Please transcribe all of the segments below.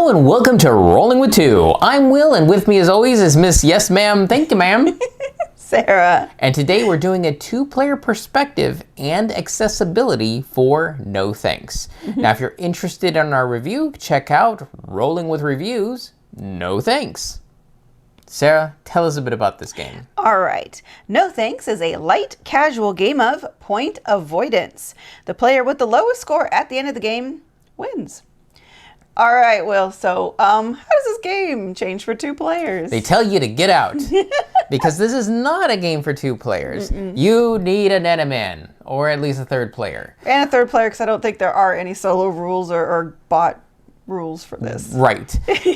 Hello and welcome to Rolling with Two. I'm Will, and with me as always is Miss Yes Ma'am. Thank you, ma'am. Sarah. And today we're doing a two-player perspective and accessibility for No Thanks. Now, if you're interested in our review, check out Rolling with Reviews, No Thanks. Sarah, tell us a bit about this game. All right. No Thanks is a light, casual game of point avoidance. The player with the lowest score at the end of the game wins. All right, Will. So, how does this game change for two players? They tell you to get out because this is not a game for two players. You need an Eneman, or at least a third player. And a third player, because I don't think there are any solo rules or bot rules for this. Right.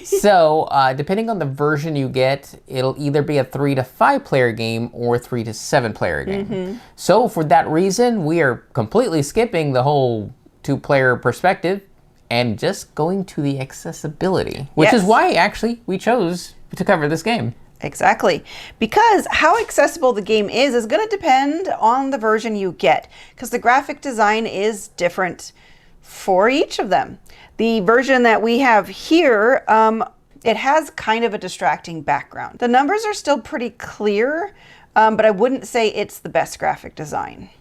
So, depending on the version you get, it'll either be a 3 to 5 player game or 3 to 7 player game. So, for that reason, we are completely skipping the whole two-player perspective and just going to the accessibility, which is why actually we chose to cover this game. Exactly. Because how accessible the game is going to depend on the version you get, because the graphic design is different for each of them. The version that we have here, it has kind of a distracting background. The numbers are still pretty clear, but I wouldn't say it's the best graphic design.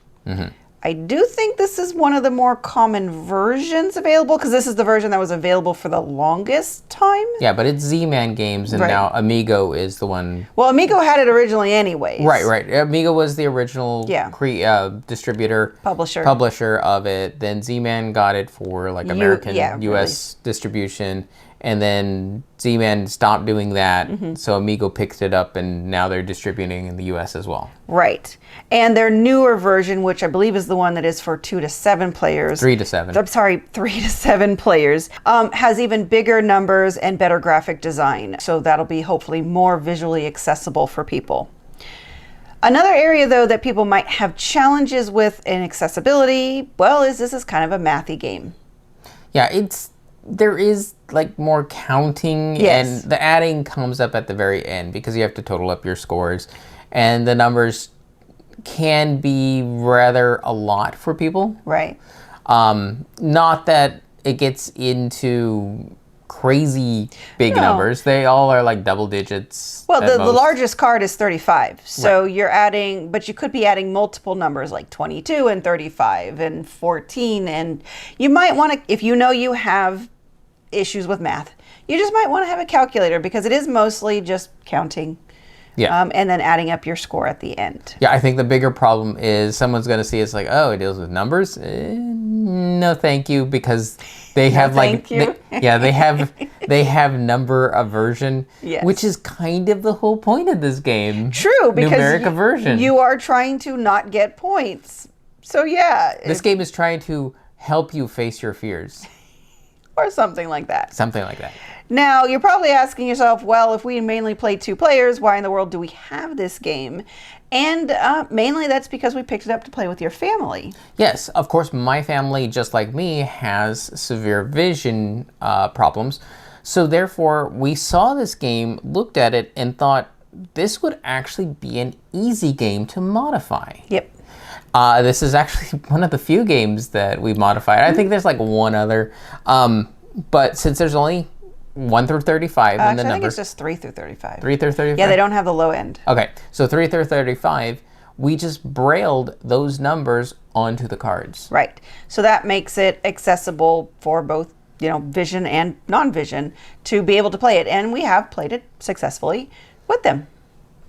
I do think this is one of the more common versions available, because this is the version that was available for the longest time. Yeah, but it's Z-Man Games, and now Amigo is the one. Well, Amigo had it originally anyways. Right. Amigo was the original distributor, publisher of it. Then Z-Man got it for like American, US distribution. And then Z-Man stopped doing that, so Amigo picked it up, and now they're distributing in the US as well. Right. And their newer version, which I believe is the one that is for 2 to 7 players. 3 to 7. I'm sorry, 3 to 7 players, has even bigger numbers and better graphic design. So that'll be hopefully more visually accessible for people. Another area, though, that people might have challenges with in accessibility, well, is this is kind of a mathy game. Yeah, there is like more counting, and the adding comes up at the very end because you have to total up your scores, and the numbers can be rather a lot for people. Right. Not that it gets into crazy big numbers. They all are like double digits. Well, the largest card is 35. So you're adding, but you could be adding multiple numbers like 22 and 35 and 14. And you might want to, if you know you have issues with math, you just might want to have a calculator, because it is mostly just counting. And then adding up your score at the end. Yeah, I think the bigger problem is someone's going to see it's like, oh, it deals with numbers. No, thank you, because they have they have number aversion, which is kind of the whole point of this game. True, because numeric aversion. You are trying to not get points. So this game is trying to help you face your fears. Or something like that. Something like that. Now, you're probably asking yourself, well, if we mainly play 2 players, why in the world do we have this game? And mainly that's because we picked it up to play with your family. Yes, of course, my family, just like me, has severe vision problems. So therefore, we saw this game, looked at it, and thought this would actually be an easy game to modify. Yep. This is actually one of the few games that we modified. I think there's like one other. But since there's only 1 through 35 in the number. I think it's just 3 through 35. 3 through 35? Yeah, they don't have the low end. Okay, so 3 through 35, we just brailled those numbers onto the cards. Right. So that makes it accessible for both, vision and non-vision to be able to play it. And we have played it successfully with them.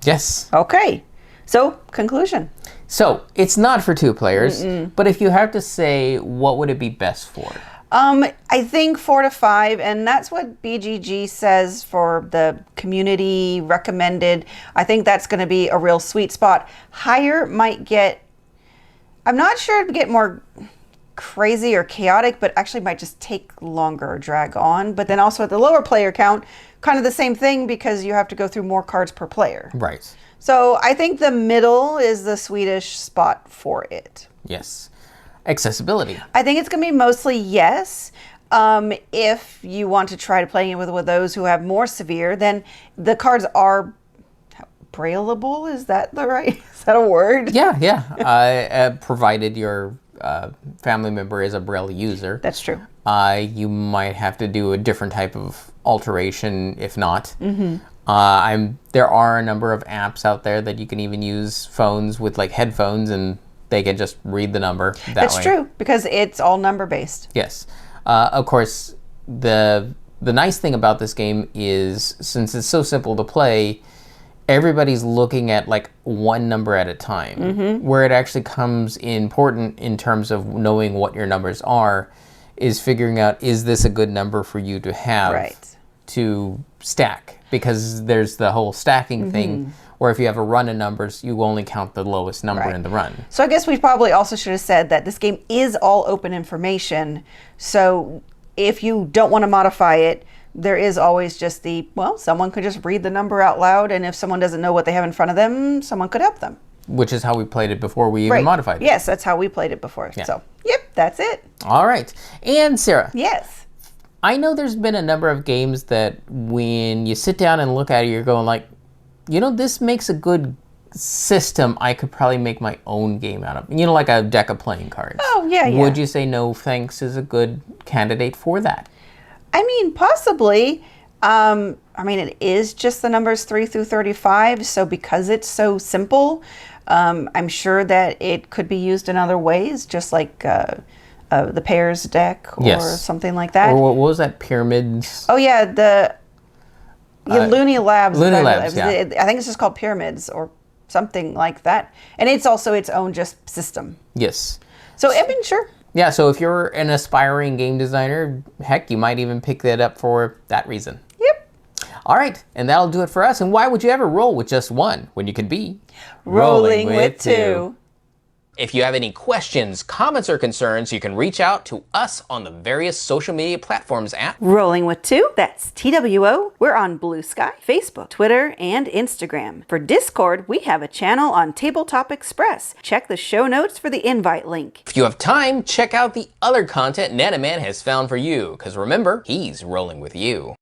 Yes. Okay. So, conclusion. So, it's not for 2 players, but if you have to say, what would it be best for? I think 4 to 5, and that's what BGG says for the community recommended. I think that's going to be a real sweet spot. Higher might get, I'm not sure it'd get more crazy or chaotic, but actually might just take longer or drag on. But then also at the lower player count, kind of the same thing, because you have to go through more cards per player. Right. So I think the middle is the Swedish spot for it. Yes. Accessibility. I think it's going to be mostly yes. If you want to try to play it with those who have more severe, then the cards are brailleable. Is that a word? Yeah. Provided you're family member is a Braille user, That's true. you might have to do a different type of alteration if not. There are a number of apps out there that you can even use phones with like headphones and they can just read the number that That's way. true, because it's all number based. Yes. Of course, the nice thing about this game is since it's so simple to play, everybody's looking at like one number at a time. Where it actually comes important in terms of knowing what your numbers are is figuring out, is this a good number for you to have Right. to stack? Because there's the whole stacking thing where if you have a run of numbers, you only count the lowest number Right. in the run. So I guess we probably also should have said that this game is all open information. So if you don't want to modify it, there is always just someone could just read the number out loud, and if someone doesn't know what they have in front of them, someone could help them. Which is how we played it before we even modified it. Yes, that's how we played it before. So, yep, that's it. All right. And Sarah, Yes. I know there's been a number of games that when you sit down and look at it, you're going like, this makes a good system. I could probably make my own game out of. Like a deck of playing cards. Oh, yeah. Would you say No Thanks is a good candidate for that? I mean, possibly. It is just the numbers 3 through 35. So because it's so simple, I'm sure that it could be used in other ways, just like the pairs deck or something like that. Or what was that? Pyramids? Oh, yeah. Looney Labs. Looney Labs, yeah. I think it's just called Pyramids or something like that. And it's also its own just system. Yes. So, I mean, sure. Yeah, so if you're an aspiring game designer, heck, you might even pick that up for that reason. Yep. All right, and that'll do it for us. And why would you ever roll with just one when you could be Rolling with two? If you have any questions, comments, or concerns, you can reach out to us on the various social media platforms at Rolling with Two, that's TWO. We're on Blue Sky, Facebook, Twitter, and Instagram. For Discord, we have a channel on Tabletop Express. Check the show notes for the invite link. If you have time, check out the other content Nanaman has found for you, because remember, he's rolling with you.